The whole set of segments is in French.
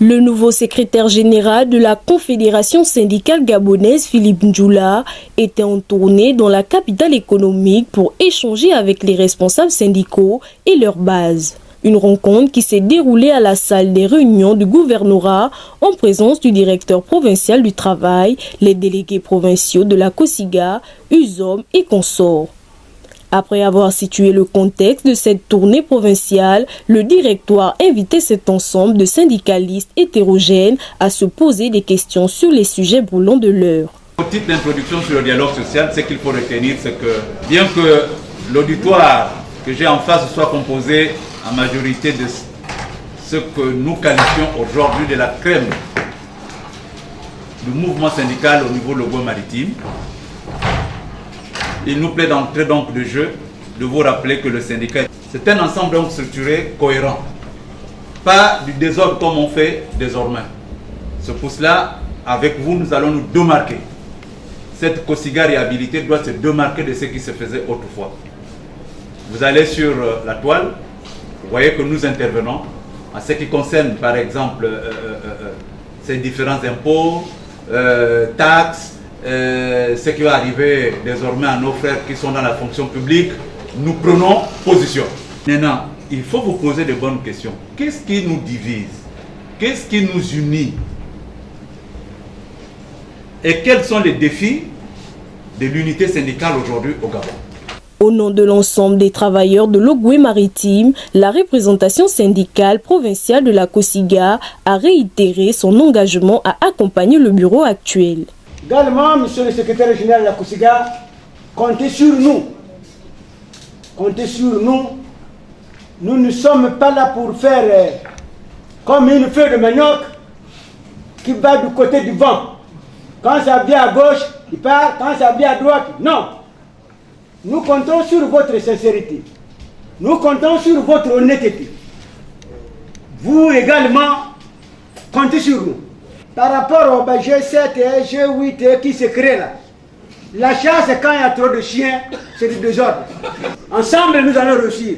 Le nouveau secrétaire général de la Confédération syndicale gabonaise, Philippe Ndjoula, était en tournée dans la capitale économique pour échanger avec les responsables syndicaux et leurs bases. Une rencontre qui s'est déroulée à la salle des réunions du gouvernorat en présence du directeur provincial du travail, les délégués provinciaux de la COSIGA, USOM et consorts. Après avoir situé le contexte de cette tournée provinciale, le directoire invitait cet ensemble de syndicalistes hétérogènes à se poser des questions sur les sujets brûlants de l'heure. Au titre d'introduction sur le dialogue social, ce qu'il faut retenir, c'est que bien que l'auditoire que j'ai en face soit composé en majorité de ce que nous qualifions aujourd'hui de la crème du mouvement syndical au niveau Logoué-Maritime, il nous plaît d'entrer donc de jeu de vous rappeler que le syndicat, c'est un ensemble donc structuré, cohérent. Pas du désordre comme on fait désormais. C'est pour cela, avec vous, nous allons nous démarquer. Cette COSIGA réhabilitée doit se démarquer de ce qui se faisait autrefois. Vous allez sur la toile, vous voyez que nous intervenons en ce qui concerne par exemple ces différents impôts, taxes, ce qui va arriver désormais à nos frères qui sont dans la fonction publique. Nous prenons position. Maintenant, il faut vous poser de bonnes questions. Qu'est-ce qui nous divise? Qu'est-ce qui nous unit? Et quels sont les défis de l'unité syndicale aujourd'hui au Gabon? Au nom de l'ensemble des travailleurs de Logoué-Maritime, la représentation syndicale provinciale de la COSIGA a réitéré son engagement à accompagner le bureau actuel. Également, monsieur le secrétaire général de la COSIGA, comptez sur nous. Comptez sur nous. Nous ne sommes pas là pour faire comme une feuille de manioc qui va du côté du vent. Quand ça vient à gauche, il part. Quand ça vient à droite, non. Nous comptons sur votre sincérité. Nous comptons sur votre honnêteté. Vous également, comptez sur nous. Par rapport au G7 et G8 qui se créent là, la chasse, quand il y a trop de chiens, c'est du désordre. Ensemble, nous allons réussir.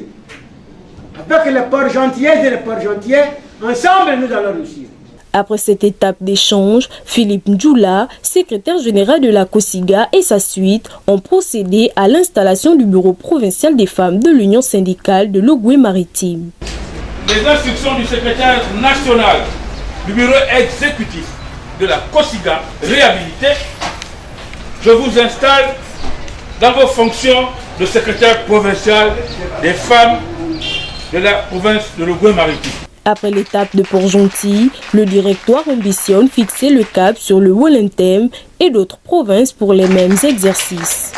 Avec les ports gentillets et les ports gentillets, ensemble, nous allons réussir. Après cette étape d'échange, Philippe Ndjoula, secrétaire général de la COSIGA et sa suite ont procédé à l'installation du bureau provincial des femmes de l'Union syndicale de Logoué-Maritime. Les instructions du secrétaire national du bureau exécutif de la COSIGA réhabilité, je vous installe dans vos fonctions de secrétaire provincial des femmes de la province de Logoué-Maritime. Après l'étape de Port-Gentil, le directoire ambitionne fixer le cap sur le Wellington et d'autres provinces pour les mêmes exercices.